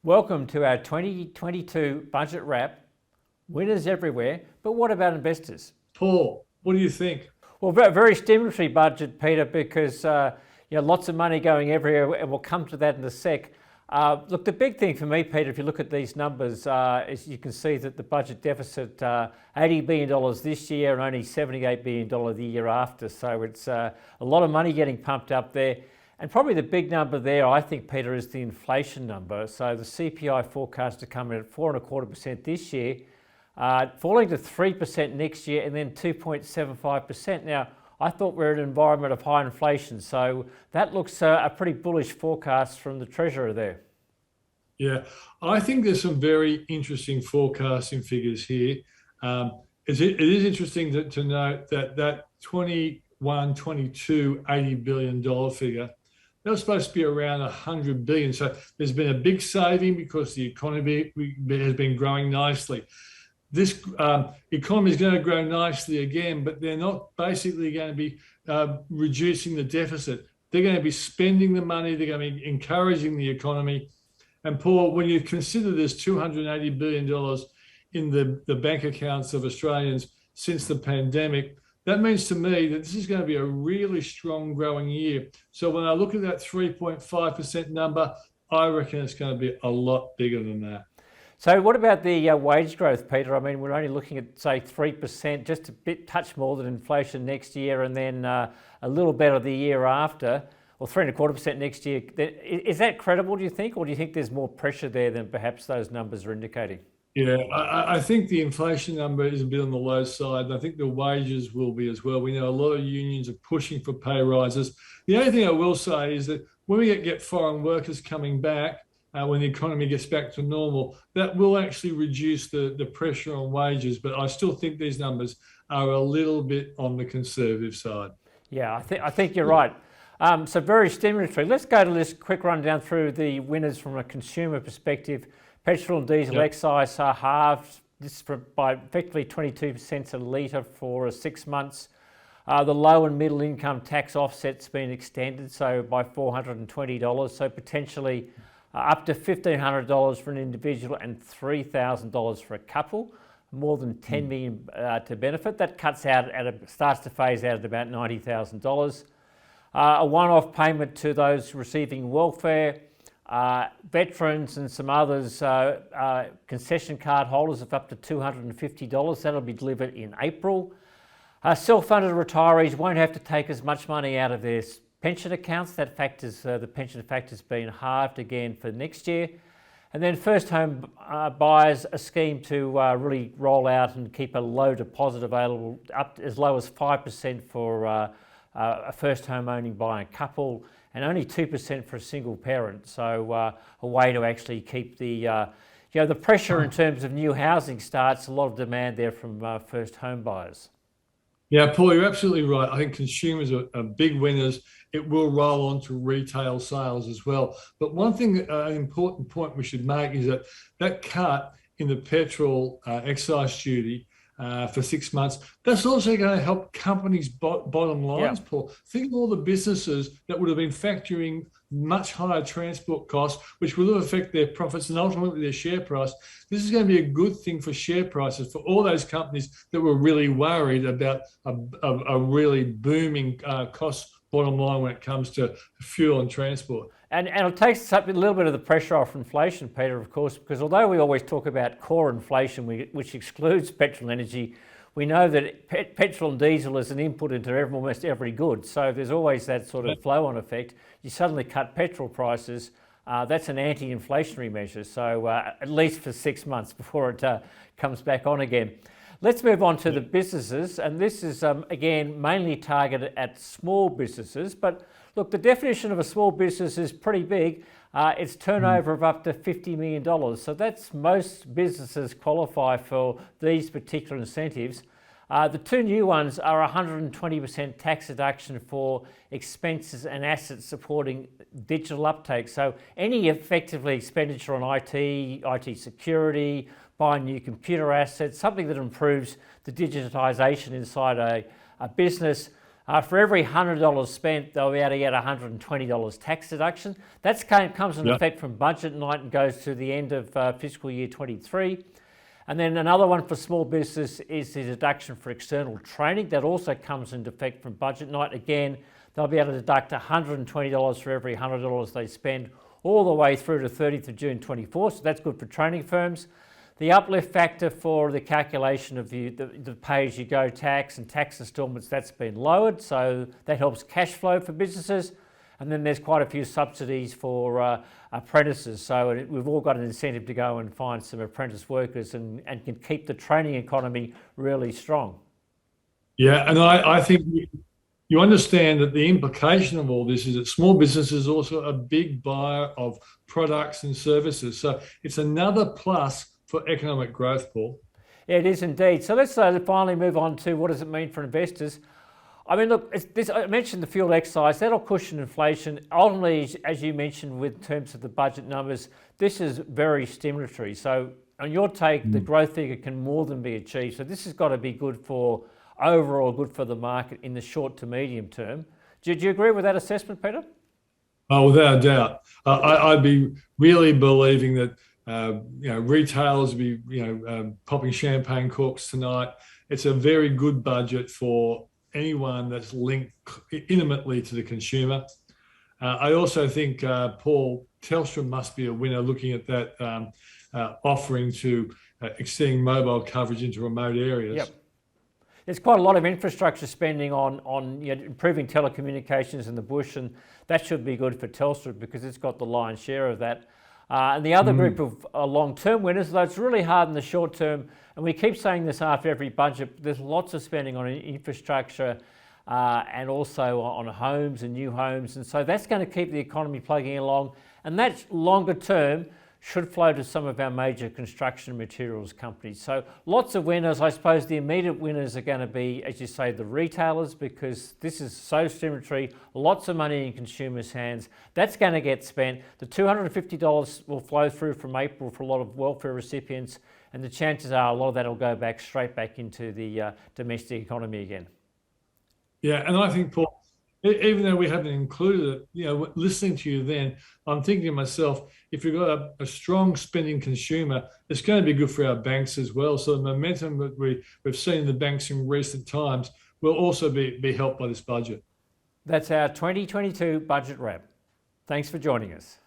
Welcome to our 2022 budget wrap. Winners everywhere, but what about investors? Paul, what do you think? Well, very stimulatory budget, Peter, because lots of money going everywhere, and we'll come to that in a sec. Look, the big thing for me, Peter, if you look at these numbers, is you can see that the budget deficit, $80 billion this year and only $78 billion the year after. So it's a lot of money getting pumped up there. And probably the big number there, I think, Peter, is the inflation number. So the CPI forecast to come in at 4.25% this year, falling to 3% next year, and then 2.75%. Now, I thought we were in an environment of high inflation, so that looks a pretty bullish forecast from the Treasurer there. Yeah, I think there's some very interesting forecasting figures here. It is interesting to note that 21-22 $80 billion figure, that was supposed to be around 100 billion. So there's been a big saving because the economy has been growing nicely. This economy is going to grow nicely again, but they're not basically going to be reducing the deficit. They're going to be spending the money. They're going to be encouraging the economy. And Paul, when you consider there's $280 billion in the bank accounts of Australians since the pandemic, that means to me that this is going to be a really strong growing year. So when I look at that 3.5% number, I reckon it's going to be a lot bigger than that. So what about the wage growth, Peter? I mean, we're only looking at, say, 3%, just a touch more than inflation next year, and then a little better the year after, or 3.25% next year. Is that credible, do you think, or do you think there's more pressure there than perhaps those numbers are indicating? Yeah, I think the inflation number is a bit on the low side, and I think the wages will be as well. We know a lot of unions are pushing for pay rises. The only thing I will say is that when we get foreign workers coming back, when the economy gets back to normal, that will actually reduce the pressure on wages. But I still think these numbers are a little bit on the conservative side. Yeah, I think you're right. So very stimulatory. Let's go to this quick rundown through the winners from a consumer perspective. Petrol and diesel excise are halved by effectively 22 cents a litre for 6 months. The low and middle income tax offset's been extended, so by $420, so potentially up to $1,500 for an individual and $3,000 for a couple, more than $10 million to benefit. That starts to phase out at about $90,000. A one-off payment to those receiving welfare, veterans and some others, concession card holders of up to $250. That'll be delivered in April. Self-funded retirees won't have to take as much money out of their pension accounts. The pension factor's been halved again for next year. And then first home buyers, a scheme to really roll out and keep a low deposit available, up as low as 5% for a first home owning buying couple, and only 2% for a single parent. So a way to actually keep the pressure in terms of new housing starts, a lot of demand there from first home buyers. Yeah, Paul, you're absolutely right. I think consumers are big winners. It will roll on to retail sales as well. But one thing, an important point we should make is that cut in the petrol excise duty for 6 months, that's also going to help companies' bottom lines, Paul. Think of all the businesses that would have been factoring much higher transport costs, which will affect their profits and ultimately their share price. This is going to be a good thing for share prices for all those companies that were really worried about a really booming cost bottom line when it comes to fuel and transport. And it takes a little bit of the pressure off inflation, Peter, of course, because although we always talk about core inflation, which excludes petrol and energy, we know that petrol and diesel is an input into almost every good. So there's always that sort of flow-on effect. You suddenly cut petrol prices, that's an anti-inflationary measure. So at least for 6 months before it comes back on again. Let's move on to the businesses. And this is, again, mainly targeted at small businesses. But look, the definition of a small business is pretty big. It's turnover of up to $50 million. So that's most businesses qualify for these particular incentives. The two new ones are 120% tax deduction for expenses and assets supporting digital uptake. So any effectively expenditure on IT security, buying new computer assets, something that improves the digitization inside a business. For every $100 spent, they'll be able to get $120 tax deduction. That comes into effect from budget night and goes to the end of fiscal year 23. And then another one for small business is the deduction for external training. That also comes into effect from budget night. Again, they'll be able to deduct $120 for every $100 they spend all the way through to 30th of June 24. So that's good for training firms. The uplift factor for the calculation of the pay-as-you-go tax and tax instalments, that's been lowered, so that helps cash flow for businesses. And then there's quite a few subsidies for apprentices, so we've all got an incentive to go and find some apprentice workers and can keep the training economy really strong. Yeah, and I think you understand that the implication of all this is that small business is also a big buyer of products and services. So it's another plus for economic growth, Paul. Yeah, it is indeed. So let's finally move on to what does it mean for investors. I mean, look, I mentioned the fuel excise, that'll cushion inflation. Ultimately, as you mentioned, with terms of the budget numbers, this is very stimulatory. So on your take, the growth figure can more than be achieved. So this has got to be good for overall, good for the market in the short to medium term. Do you agree with that assessment, Peter? Oh, without a doubt. I'd be really believing that retailers will be popping champagne corks tonight. It's a very good budget for anyone that's linked intimately to the consumer. I also think, Paul, Telstra must be a winner looking at that offering to extending mobile coverage into remote areas. Yep. There's quite a lot of infrastructure spending on improving telecommunications in the bush, and that should be good for Telstra because it's got the lion's share of that. And the other group of long-term winners, though it's really hard in the short term, and we keep saying this after every budget, there's lots of spending on infrastructure and also on homes and new homes, and so that's going to keep the economy plugging along, and that longer term should flow to some of our major construction materials companies. So lots of winners. I suppose the immediate winners are going to be, as you say, the retailers, because this is so stimulatory, lots of money in consumers' hands. That's going to get spent. The $250 will flow through from April for a lot of welfare recipients, and the chances are a lot of that will go straight back into the domestic economy again. Yeah, and I think, Paul, even though we haven't included it, listening to you then, I'm thinking to myself, if you've got a strong spending consumer, it's going to be good for our banks as well. So the momentum that we've seen in the banks in recent times will also be helped by this budget. That's our 2022 budget wrap. Thanks for joining us.